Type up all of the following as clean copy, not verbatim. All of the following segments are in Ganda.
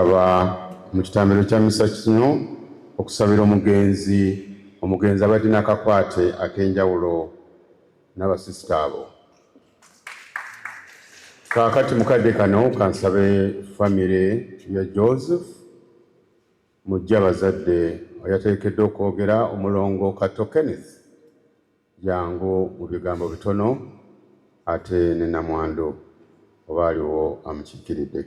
aba mu kitambiro kya misa kino okusabira omugenzi abadde n'akakwate ak'enjawulo n'abasisita abo. Kaakati mukadde kano kansabe famire ya Joseph mujja abazadde yateekeddwa okwogera omulongo Kato Kenneth jangu mu bigambo bitono ate ne Namwandu oba aliwo amukiikiridde.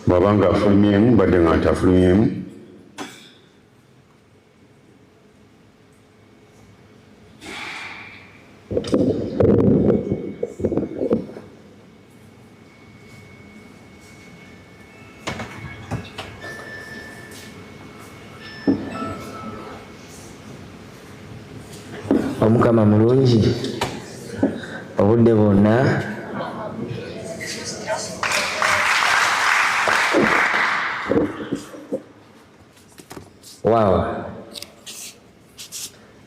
Bw'aba nga afulumyemu mbadde nga ntafulumyemu. Omukama mulungi obudde bwonna. Wow.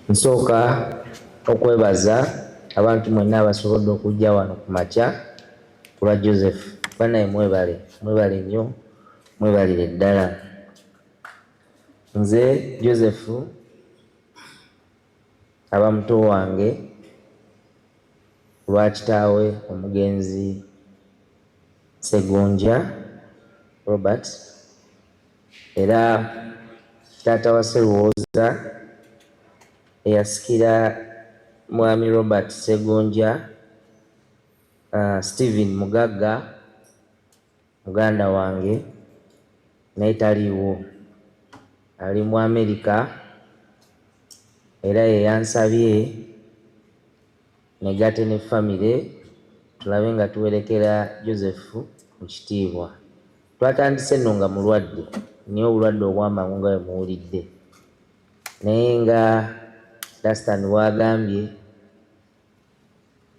Nsooka okwebaza abantu mwenna abasobodde okujja wano ku makya ku lwa Joseph. Banaye mwebale nnyo, mwebalire ddala. Nze Joseph aba muto wange lwa kitaawe omugenzi Ssegonja Robert, era taata wa Sserwooza eyasikira mwami Robert Ssegonja, Stephen Mugagga muganda wange naye taliiwo, ali mu America, era ye yansabye negate ne famire tulabe nga tuwerekera Joseph mu kitiibwa. Twatandise nno nga mulwadde, naye obulwadde obwamangu nga bwe muwulidde, naye nga Dastan bwagambye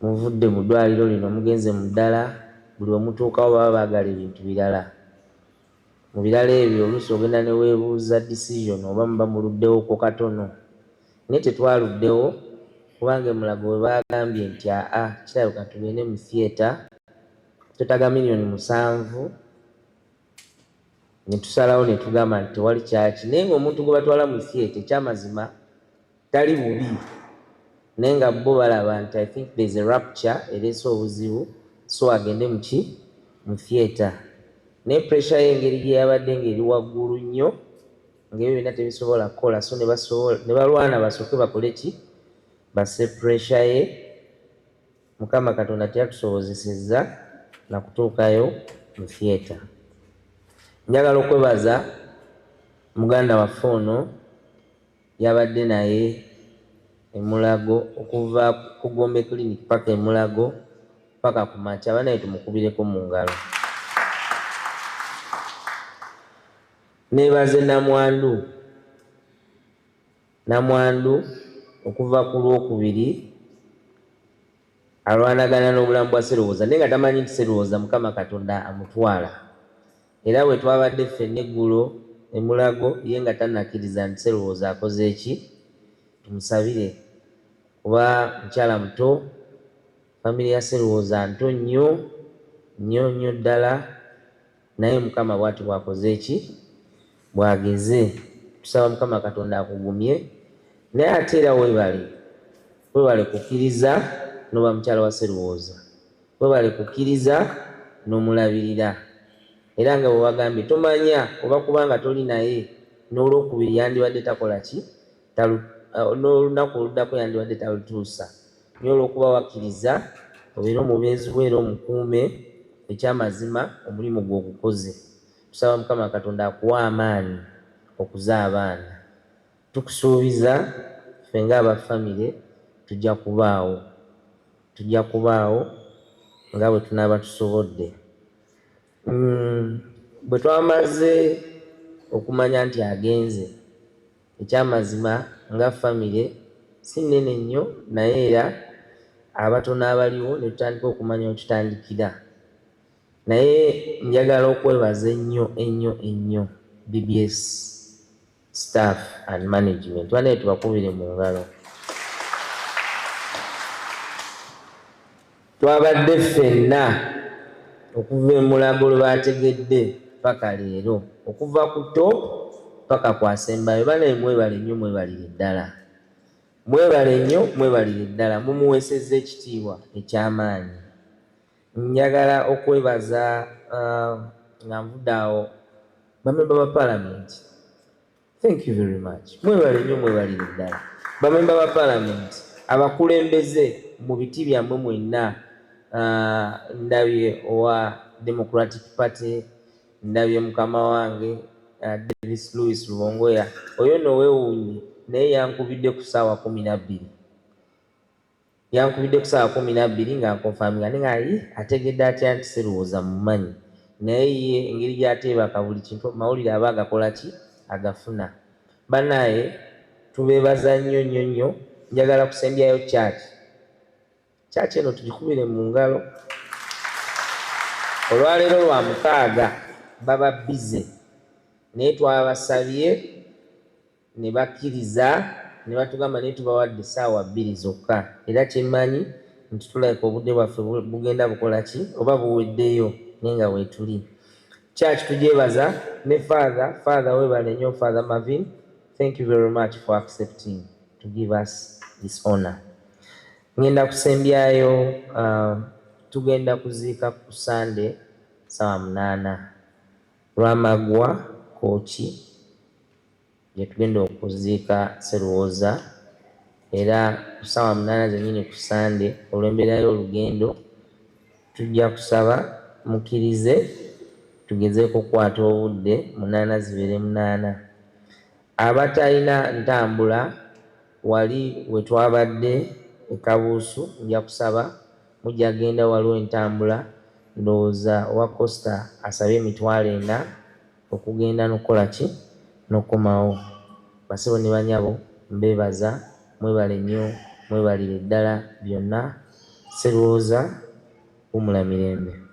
muvudde mu ddwaliro lino mugenze mu ddala, buli omutuukawo baba baagala ebintu birala. Mu birala ebyo oluusi ogenda ne weebuuza decision oba muba muluddewoko katono, naye tetwaluddewo kubanga emulago bwe baagambye nti kirabika tugende mu theatre twetaaga $7,000,000, ne tusalawo ne tugamba nti tewali kyaki. Naye ng'omuntu gwe batwala mu theatre ekyamazima tali bubi, naye nga bo balaba nti I think there's a rapture ereese obuzibu, so agende mu theatre. Naye pressure y'engeri gye yabadde ng'eri waggulu nnyo, ng'ebyo byonna tebisobola kukola, so ne balwana basooke bakole ki, basse pressure ye. Mukama Katonda teyatusobozesezza na kutuukayo mu theatre. Njagala okwebaza muganda waffe ono yabadde naye Mulago, okuva ku Gombe Clinic paka Mulago paka ku makya, banaye tumukubireko mu ngalo. Neebaze Namwandu okuva ku Lwokubiri alwanagana n'obulamu bwa Sserwooza, naye nga tamanyi nti Sserwooza Mukama Katonda amutwala. Era bwe twabadde ffenna eggulo e Mulago, ye nga tannakkiriza nti Sserwooza akoze eki, tumusabire kuba mukyala muto, famire ya Sserwooza nto nnyo ddala, naye Mukama bw'ati bw'akoze eki, bw'ageze. Tusaba Mukama Katonda akugumye, naye ate era weebale kukkiriza n'oba mukyala wa Sserwooza, weebale kukkiriza n'omulabirira. Era nga bwe bagambye tomanya oba kubanga toli naye n'Olwokubiri yandibadde takola ki, n'olunaku oluddako yandibadde talutuusa. Naye olw'okuba wakkiriza obeere omubeezi bwe era omukuume, ekyamazima omulimu gw'ogukoze. Tusaba Mukama Katonda akuwa amaanyi okuza abaana. Tukusuubiza ffe ng'aba famire tujja kubaawo nga bwe tunaaba tusobodde. Bwe twamaze okumanya nti agenze, ekyamazima nga famire si nnene nnyo, naye era abatono abaliwo ne tutandika okumanya otutandikira. Naye njagala okwebaza ennyo BBS staff and management. Banaye tubakubire mu ngalo. Twabadde ffenna okuva emulago lwe bategedde paka leero, okuva ku top paka kwasembayo. Banaye mwebale nnyo, mwebalire ddala, mwebale nnyo, mwebalire ddala, mumuweesezza ekitiibwa eky'amaanyi. Njagala okwebaza nga nvudde awo bamemba ba parliament. Thank you very much. Mwebale nnyo, mwebalire ddala bamemba ba parliament, abakulembeze mu biti byammwe mwenna. Ndabye owa Democratic Party, ndabye mukama wange Davis Louis Lubongoya, oyo noweewuunye naye yankubidde ku ssaawa 12, yankubidde ku ssaawa 12 nga nkonfaminga nga ategedde atya nti Sserwoza mumanyi, naye ye engeri gy'ateebaka buli kintu mawulire aba agakola ki, agafuna. Banaye tubeebaza nnyo nnyo nnyo. Njagala kusembyayo church eno tugikubire mu ngalo. Olwaleero lwa 6 baba bize, naye twabasabye ne bakkiriza ne batugamba naye tubawadde essaawa 2 zokka, era kyemmanyi nti tulabika obudde bwaffe bugenda bukola ki oba buweddeyo naye nga weetuli. Church tugyebaza ne father webale nnyo, Father Marvin, thank you very much for accepting to give us this honor. Ngenda kusembyayo, tugenda kuziika ku Sunday ssaawa 8 Lwamagwa Kooki gye tugenda okuziika Sserwoza, era ku ssaawa 8 zennyini ku Sunday olw'embeera y'olugendo tujja kusaba mukkirize tugezeeko okukwata obudde 8 zibeere 8. Abatalina ntambula wali we twabadde e Kabuusu, nja kusaba mujja genda waliwo entambula, ndowooza owa Costa asabye emitwalo 4 okugenda n'okukola ki, n'okomawo. Basebo ne banyabo mbeebaza, mwebale nnyo, mwebalire ddala byonna. Sserwoza wumula mirembe.